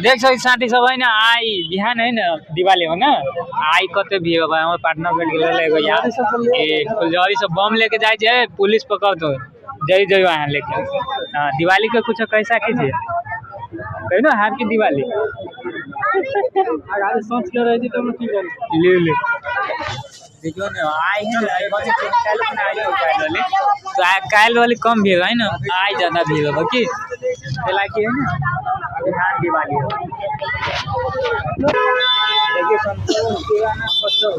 देख सक साथी सब है ना आई बिहान है ना दिवाली हो ना आई कते भी हो हमर पार्टनर बैठ गेल एगो यार ए फुलझड़ी सब बम लेके जाय छै पुलिस पकड़ दो जय जय वहां लेके। हां दिवाली का कुछ कैसा कीजिए कहीं ना हैप्पी दिवाली अगर सोच के रही थी तो ठीक है ले ले देखो ना आई है कल अपना आई हो वाले तो कल वाली कम भी है ना आई ज्यादा भी होगा कि पहला की है ना अभी हाँ दिवाली है देखिए संपूर्ण पुराना फसल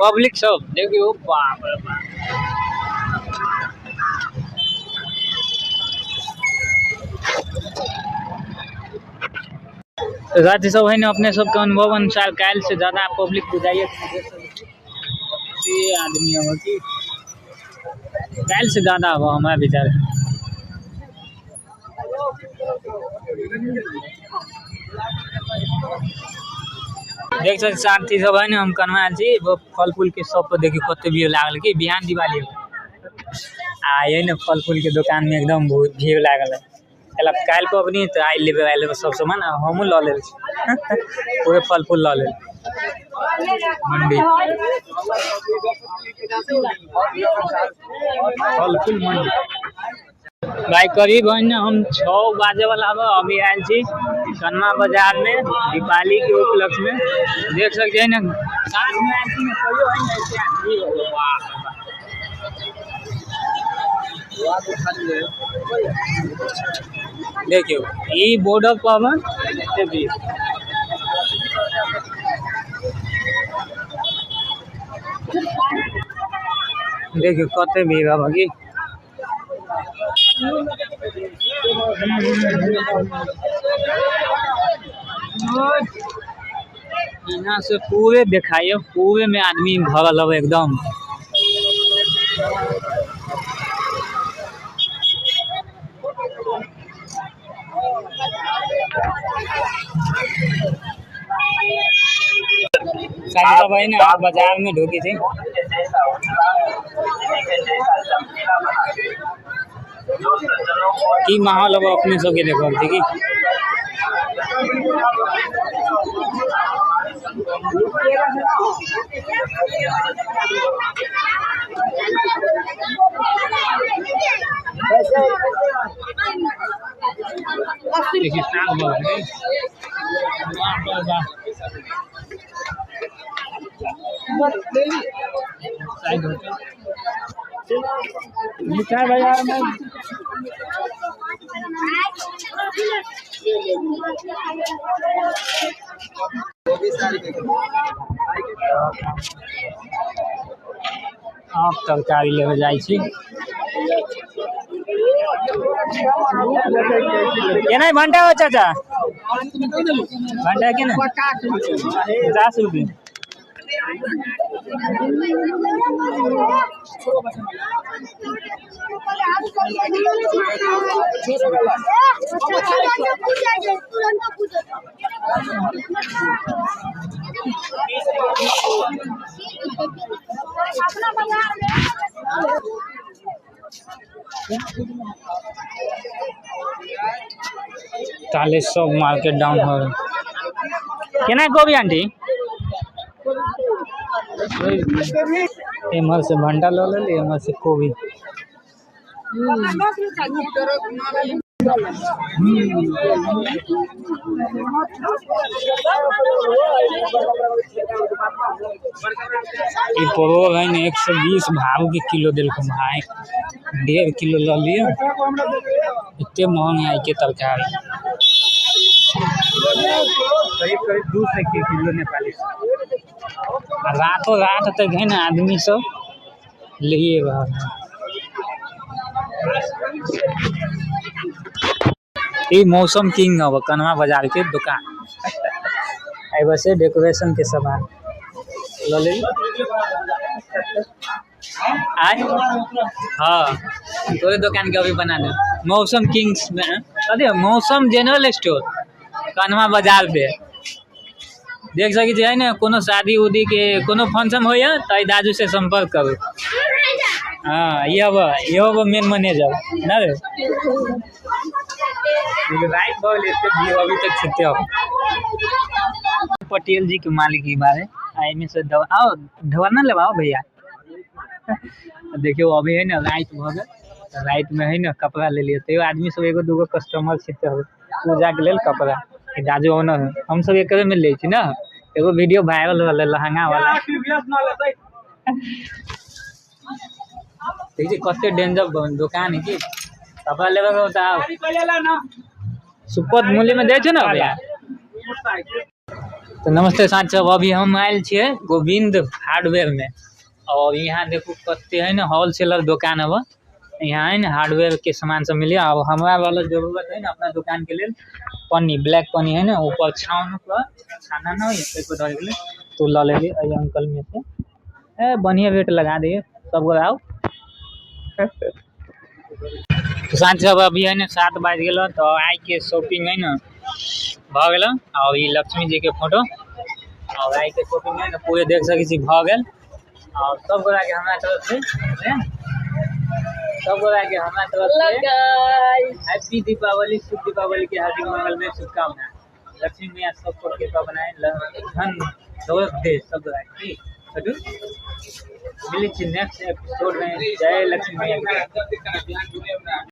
पब्लिक सब देखियो बाप रे बाप तो साथी सब है ना अपने सबके अनुभव अनुसार काल से ज्यादा पब्लिक बुझाइए आदमी हो कि काल से ज्यादा हो हमारा विचार देख सकते साथी सब है ना हम कन्वा छी वो फल फूल के शॉप पर देखिए कते भीड़ लागल कि बिहान दिवाली आ ये ना फल फूल के दुकान में एकदम बहुत भीड़ लागल है चल काल पबनी तो आई लेबे सब सामान हमहू ल ले पूरे फल फूल ल ले मंडी फल फूल मंडी भाई करीब है ना हम 6 बजे वाला अभी आयल छी कन्वा बाजार में दीपावली के उपलक्ष्य में देख सकते हैं ना साथ में आयल छी कोई है ना देखियो ये बॉर्डर पर देखियो कते भीड़ है यहाँ से पूरे दिखाइए पूरे में आदमी भरल है एकदम साथ भाई ना बाजार में ढुकी थी की माहौल अब अपने सबके देखो थी कि देखिए साग बोल रहे मिठाई बाजार में आप तरकारी लेवे जाई छी केना भंटा हो चाचा भंटा केना 50 रुपए ताले सब मार्केट डाउन हो केना गोभी आंटी एमर से भंटा लो ले एमर से गोभी परवल है ना 120 भाव के किलो दिल को भाई 1.5 किलो ला लिया इतने महंगे आई के तरकारी करीब करीब 200 के किलो नेपाली रातों रात तक है ना आदमी सब लिए ये मौसम किंग है कन्वा बाजार के दुकान आई वैसे डेकोरेशन के सामान ले आए हाँ तोरे दुकान के अभी बना दे मौसम किंग्स में अरे मौसम जनरल स्टोर कन्वा बाजार पे देख सकै छी है ना कोनो शादी उदी के कोनो फंक्शन हो या तो दाजू से संपर्क करू। हाँ ये अब मेन मैनेजर ना रे राइट बॉल इसके भी अभी तक छिपते हो पटेल जी के मालिक ही बारे आई में से दवा आओ ढवा ना लेवाओ भैया। देखियो अभी है ना राइट भ गए राइट में है ना कपड़ा ले लिए तो आदमी सब एगो दूगो कस्टमर छिपते हो पूजा के लेल कपड़ा दाजू ओनर हम सब एक में ले छी ना एगो वीडियो वायरल होले लहंगा वाला देखिए कते डेंजर दुकान है कि कपड़ा लेवे के होता सुपथ मूल्य में दे छो ना भैया। तो नमस्ते साथ सब अभी हम आयल छे गोविंद हार्डवेयर में और यहाँ देखो कते है ना होलसेलर दुकान है यहाँ है ना हार्डवेयर के सामान सब मिले और हमारा वाला जरूरत है ना अपना दुकान के लिए पन्नी ब्लैक पन्नी है ना ऊपर छावन पर छाना ना तो ला ले अंकल में से बढ़िया रेट लगा दिए सब आओ। तो सांझ सब अभी है ना 7 बज गए तो आई के शॉपिंग है ना भ गल और ये लक्ष्मी जी के फोटो और आई के शॉपिंग है ना पूरे देख सके भ गए और सब गोरा के हमारा तरफ से सब गोरा के हमारा तरफ से हैप्पी दीपावली शुभ दीपावली के हार्दिक मंगल में शुभकामनाएं लक्ष्मी मैया सबको कृपा बनाए धन दौलत दे सब गोरा की मिली नेक्स्ट एपिसोड में जय लक्ष्मी मैया।